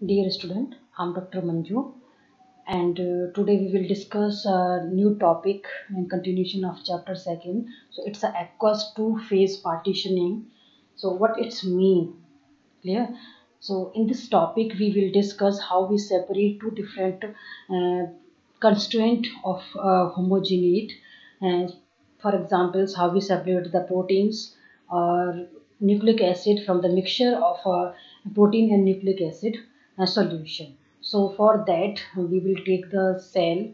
Dear student, I'm Dr. Manju, and today we will discuss a new topic in continuation of chapter second. So it's a aqueous two-phase partitioning. So what it's mean? Clear? So in this topic we will discuss how we separate two different constraint of homogeneate. And for examples, how we separate the proteins or nucleic acid from the mixture of protein and nucleic acid solution. So for that we will take the cell.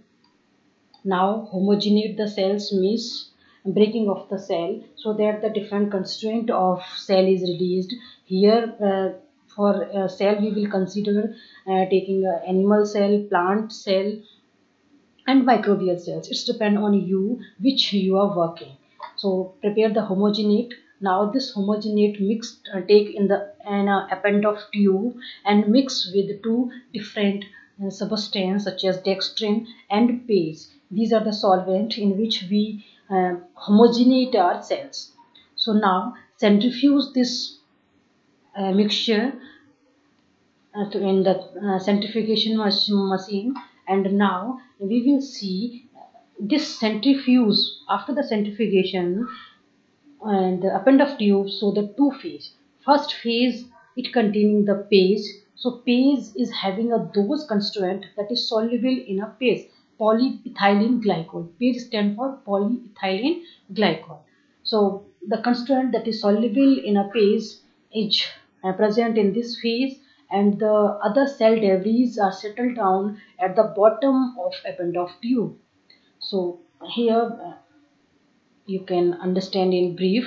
Now homogeneate the cells means breaking of the cell so that the different constraint of cell is released. Here for cell we will consider taking animal cell, plant cell and microbial cells. It's depend on you which you are working. So prepare the homogeneate. Now this homogeneate mixed take in the append of tube and mix with two different substances such as dextrin and PASE. These are the solvent in which we homogeneate our cells. So now centrifuge this mixture in the centrifugation machine, and now we will see this centrifuge after the centrifugation and the append of tube. So the two phase, first phase it containing the PASE. So PASE is having a dose constituent that is soluble in a PASE, polyethylene glycol. PASE stand for polyethylene glycol. So the constituent that is soluble in a PASE is present in this phase, and the other cell debris are settled down at the bottom of append of tube. So here you can understand in brief.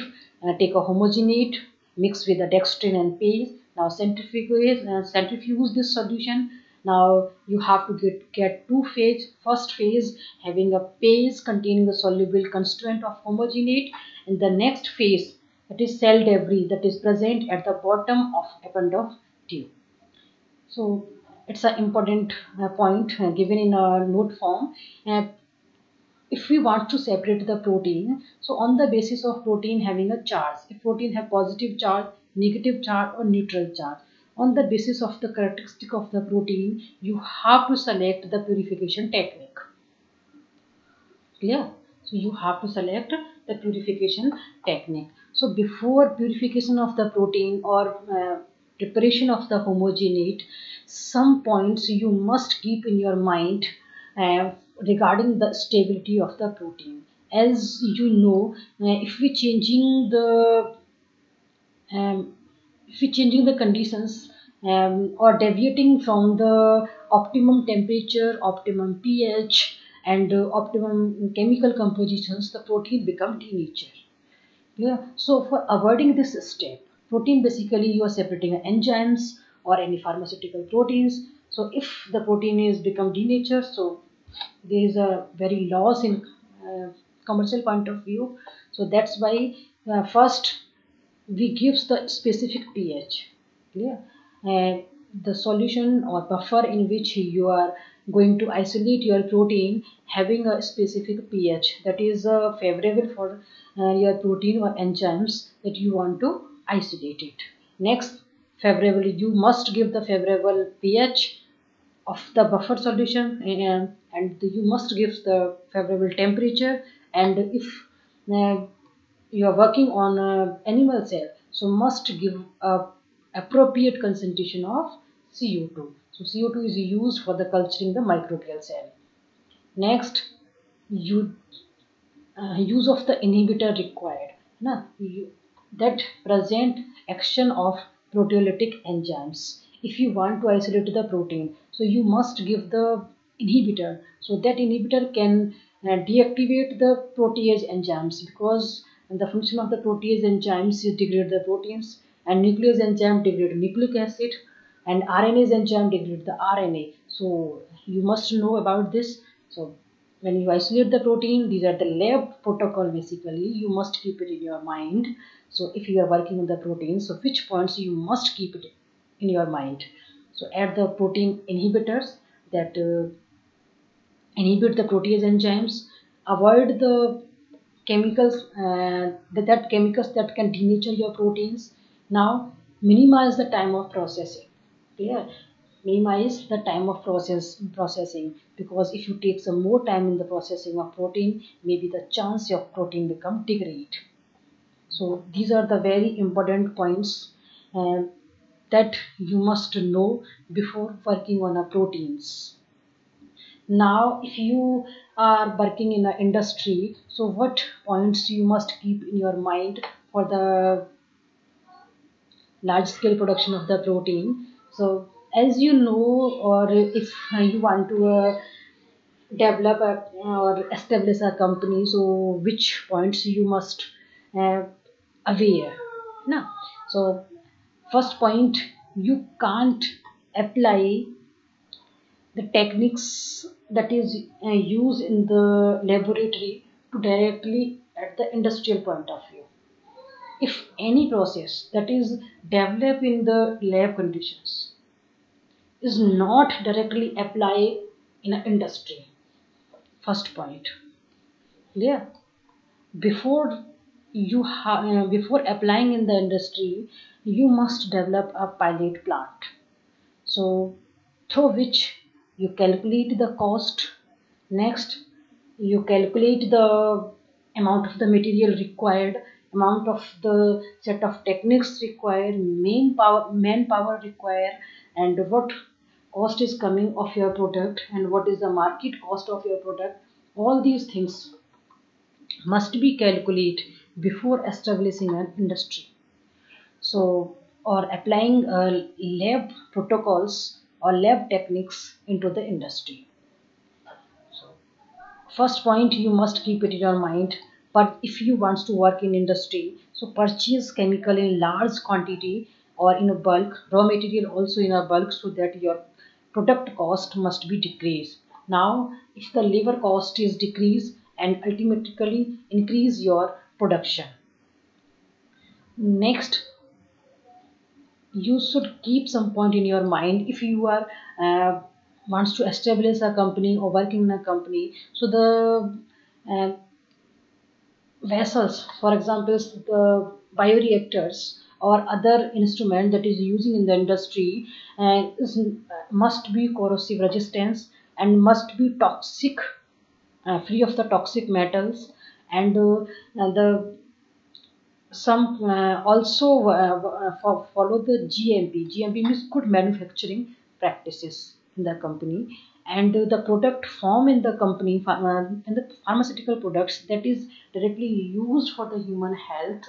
Take a homogeneate, mix with the dextrin and PASE. Now centrifuge this solution. Now you have to get two phase. First phase having a PASE containing the soluble constituent of homogeneate, and the next phase that is cell debris that is present at the bottom of append of tube. So it's an important point given in a note form. If we want to separate the protein, so on the basis of protein having a charge, if protein have positive charge, negative charge or neutral charge, on the basis of the characteristic of the protein, you have to select the purification technique. Clear? So you have to select the purification technique. So before purification of the protein or preparation of the homogeneate, some points you must keep in your mind regarding the stability of the protein. As you know, if we changing the um, conditions or deviating from the optimum temperature, optimum pH and optimum chemical compositions, the protein become denatured. Yeah. So for avoiding this step, protein basically you are separating enzymes or any pharmaceutical proteins. So if the protein is become denatured, so there is a very loss in commercial point of view. So that's why first we gives the specific pH. Clear? And the solution or buffer in which you are going to isolate your protein having a specific pH that is favorable for your protein or enzymes that you want to isolate it. Next, favorably you must give the favorable pH of the buffer solution, and you must give the favorable temperature. And if uh, you are working on animal cell, so must give a appropriate concentration of CO2. So CO2 is used for the culturing the microbial cell. Next, you use of the inhibitor required. That present action of proteolytic enzymes. If you want to isolate the protein, so you must give the inhibitor. So that inhibitor can deactivate the protease enzymes, because the function of the protease enzymes is degrade the proteins, and nuclease enzyme degrade nucleic acid, and RNase enzyme degrade the RNA. So you must know about this. So when you isolate the protein, these are the lab protocol basically. You must keep it in your mind. So if you are working on the protein, so which points you must keep it in your mind. So add the protein inhibitors that inhibit the protease enzymes. Avoid the chemicals that chemicals that can denature your proteins. Now minimize the time of processing. Clear? minimize the time of processing, because if you take some more time in the processing of protein, maybe the chance of protein become degrade. So these are the very important points uh, that you must know before working on a proteins. Now if you are working in an industry, so what points you must keep in your mind for the large scale production of the protein? So as you know, or if you want to develop or establish a company, so which points you must uh, aware now. So first point, you can't apply the techniques that is used in the laboratory to directly at the industrial point of view. If any process that is developed in the lab conditions is not directly applied in an industry, first point, clear? Before before applying in the industry, you must develop a pilot plant, so through which you calculate the cost. Next, you calculate the amount of the material required, amount of the set of techniques required, manpower required, and what cost is coming of your product and what is the market cost of your product. All these things must be calculated before establishing an industry. So, or applying lab protocols or lab techniques into the industry. So first point, you must keep it in your mind. But if you want to work in industry, so purchase chemical in large quantity or in a bulk, raw material also in a bulk, so that your product cost must be decreased. Now if the labor cost is decreased and ultimately increase your production. Next, you should keep some point in your mind. If you are wants to establish a company or working in a company, so the uh, vessels, for example the bioreactors or other instrument that is using in the industry must be corrosive resistance and must be toxic, free of the toxic metals, and the some also follow the GMP. GMP means good manufacturing practices in the company, and the product form in the company and the pharmaceutical products that is directly used for the human health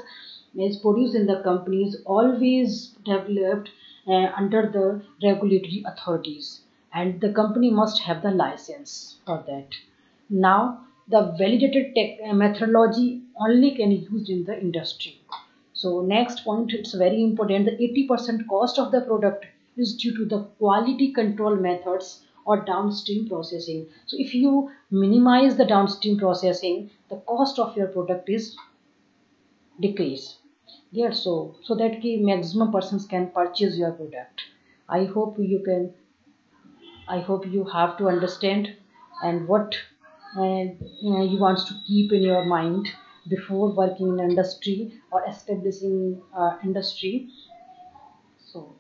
is produced in the company is always developed under the regulatory authorities, and the company must have the license for that. Now, the validated methodology only can be used in the industry. So next point, it's very important. The 80% cost of the product is due to the quality control methods or downstream processing. So if you minimize the downstream processing, the cost of your product is decrease. Yeah, so that maximum persons can purchase your product. I hope you can, I hope you have to understand and what you want to keep in your mind before working in industry or establishing industry. So